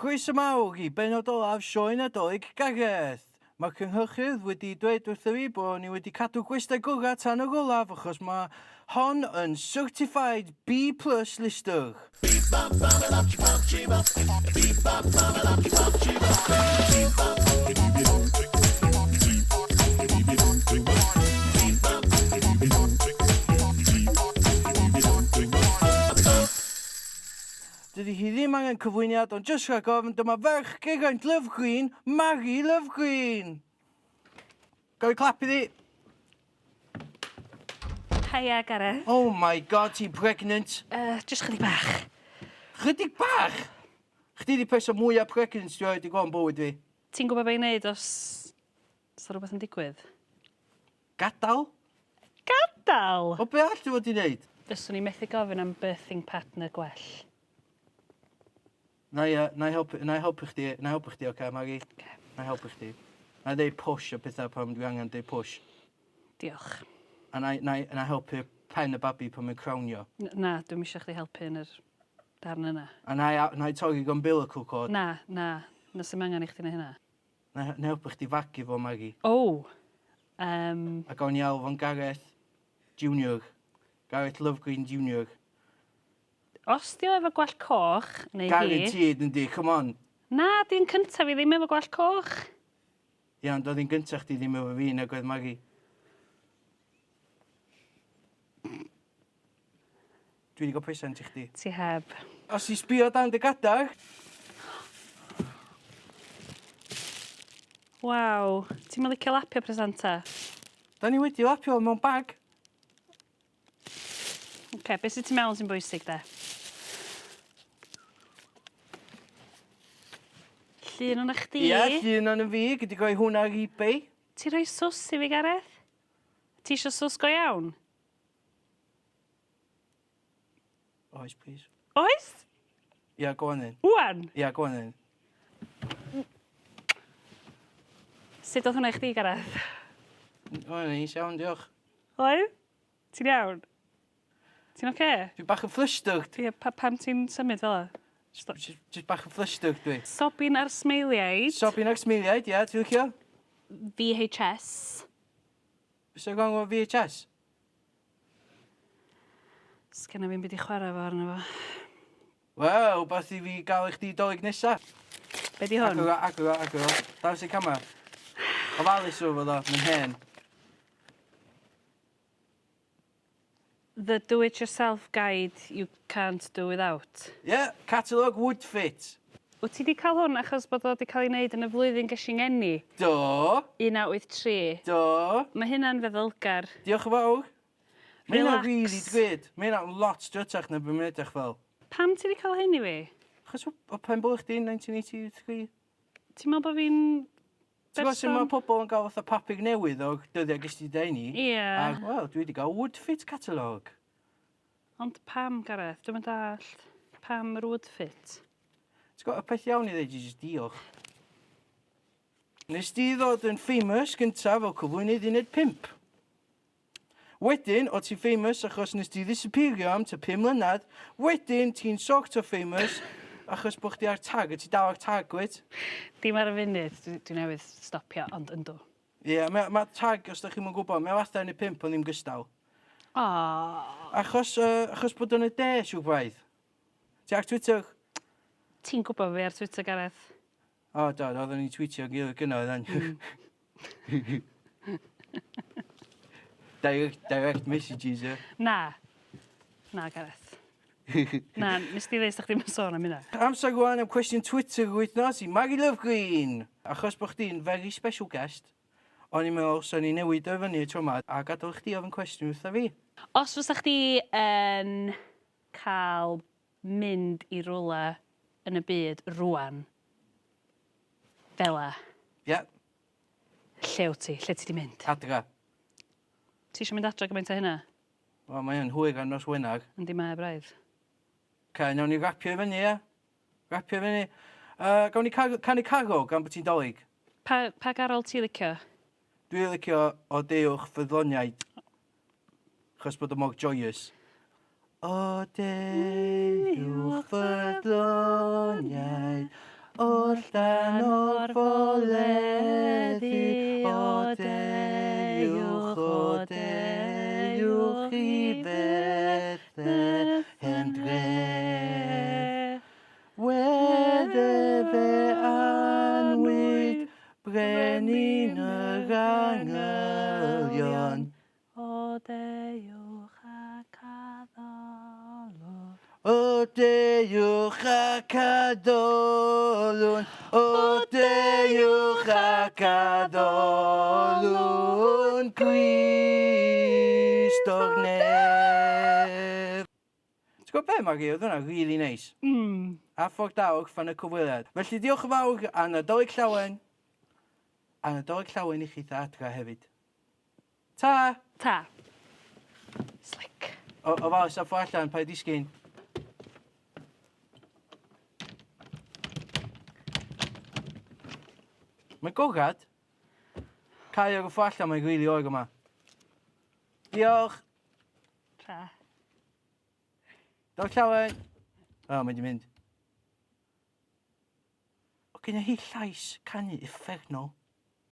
Croeso mawr I bennod olaf Sioe Nadolig Gareth. Mae'r cynhyrchydd wedi dweud wrtho fi bod ni wedi cadw gwestai gwrra tan yr olaf achos mae hon yn certified B+ listwch. Dydy hi ddim angen cyflwyniad, ond jyst rhag ofn, dyma ferch Geraint Lovgreen, Mari Lovgreen. Gael ei clap iddi. Hiya, Gareth. Oh my god, ti'n pregnant. Just chydig bach. Chydig bach? Chdi di person mwyaf pregnant dwi wedi gweld yn bywyd fi. Ti'n gwybod beth i wneud os rhywbeth yn digwydd? Gadal? Gadal? O be all ti fod i wneud? Fyswn ni methu gofyn am birthing partner gwell. Na helpu chdi, oce, Mari? Na helpu chdi. Na ddeud push o bethau pan dwi angen ddeud push. Diolch. A na helpu pen y babi pan mae'n crawnio. Na, dwi'n eisiau chdi helpu yn yr darn yna. A na torri umbilical cord. Na, nes ym angen I chdi na hynna. Na helpu chdi fagu fo, Mari. O! A gawn ni alw fo'n Gareth Junior. Gareth Lovgreen Junior. Os di o efo gwell coch, neu hi... Guaranteed, yndi, come on. Na, di'n cyntaf fi ddim efo gwell coch. Ia, ond oedd hi'n gyntaf chdi ddim efo fi nag oedd Mari. Dwi wedi gael present I chdi. Ti heb. Os I sbio dan dy gadar... Waw, ti'n mynd licio lapio presenta? Da ni wedi lapio mewn bag. Oce, beth sydd ti'n meddwl sy'n bwysig, de? Llun o'na chdi? Ia, llun o'n fi, gyda goi hwnna ar eBay. Ti roi sws I fi, Gareth? Ti eisiau sws go iawn? Oes, please. Oes? Ia, go on then. Wan? Ia, go on then. Sut oedd hwnna I chdi, Gareth? O, neis iawn, diolch. Oedd? Ti'n iawn? Ti'n oce? Dwi bach yn flustered. Pam ti'n symud fel o? Just bach yn flustered, dwi. Sobin ar smeiliaid. Sobin ar smeiliaid, ia, ti'n licio? VHS. Bys o'n gong o VHS? Sgenna fi'n byd I chwarae fo arno fo. Wel, bath I fi gael I chdi dolyg nesaf. Be di hwn? Agor. Dawns I camera. Ofalus o fod o, yn hen. The do-it-yourself guide you can't do without. Yeah, catalog would fit. Wyt ti wedi cael hwn achos bod o wedi cael ei wneud yn y flwyddyn gysi ngeni? Do. 1983. Do. Mae hynna'n feddylgar. Diolch yn fawr. Mae hynna'n Relax. really dgwyd. Mae hynna'n lot strytach na beth mae'n edrych fel. Pam ti wedi cael hyn I fi? Achos o pen bwch di 1983. Ti'n meddwl bod fi'n... Ti'n gwybod sut mae pobl yn cael fatha papur newydd o dyddiau gysdi denu? Ie. A, wel, dwi wedi cael Woodfit catalog. Ond pam, Gareth? Dwi'n mynd dallt. Pam yr Woodfit? Ti'n gwybod, y peth iawn I ddeud I jyst diolch. Nes di ddod yn famous gyntaf fel cyflwynydd 15. Wedyn, o ti'n famous achos nes di ddisappeario am ta 5 mlynedd. Wedyn, ti'n sort of famous achos bod chdi ar tag, a ti dal ar tag, gwyd? Dim ar y funud, dwi newydd stopio, ond yndw. Ie, mae tag, os da chi'n mwyn gwybod, mae fatha yn y 5 ond ddim gystal. O. Achos bod yn y de, siw braidd. Ti ar Twitter? Ti'n gwybod fi ar Twitter, Gareth? O, da, oedden ni'n tweetio gyda gyno, oedden. Direct messages, ie. Na, Gareth. Na, nes ti ddeud chdi'n sôn am hynna. Amser rwan am cwestiwn Twitter wythnos I Mari Lovgreen. Achos bod chdi'n very special guest, o'n i'n meddwl so ni newid o fyny y tro yma a gadael chdi ofyn cwestiwn wrtha fi. Os fysa chdi yn cael mynd I rwla yn y byd rwan, fela, Ie, lle wyt ti? Lle ti di mynd? adra. Ti eisiau mynd adra gymaint o hynna? Wel, mae yn hwyr gan nos Wenar. Yndi mae braidd. Ca, nawn ni rapio I fyny, ie? Rapio I fyny. Gawn ni canu cargo gan bod ti'n dolyg. Pa garol ti licio? Dwi'n licio o dewch fyddoniaid. Chos bod o mor joyous. O dewch fyddoniaid, O'r llan o'r foleddi, o deiwch i fethe hen dre. Wede fe anwyd, brenin yr angylion. O deiwch ac addolw. O deiwch ac adolwn, o deiwch ac adolwn, Grist o'r nef. Ti'n gwybod be, Mari? Oedd hwnna really nice. A ffordd dawg fan y cyfweliad. Felly diolch yn fawr a Nadolig llawen. A Nadolig llawen i chi adra hefyd. Ta! Ta. Slick. O fawr, saffo allan, pa i disgyn. Mae'n gogad. Cau ar y ffo allan, mae'n rili oer yma. Diolch. Ta. Nadolig llawen. O, mae di mynd. O, gyda hi llais canu uffernol.